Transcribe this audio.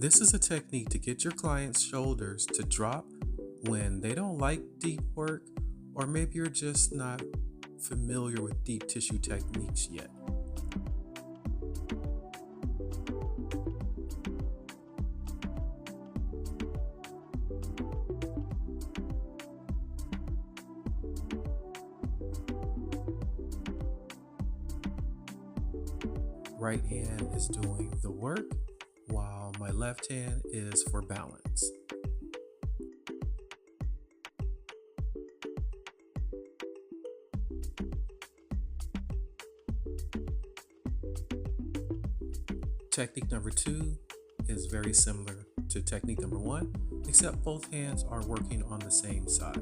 This is a technique to get your client's shoulders to drop when they don't like deep work, or maybe you're just not familiar with deep tissue techniques yet. Right hand is doing the work while my left hand is for balance. Technique number 2 is very similar to technique number 1, except both hands are working on the same side.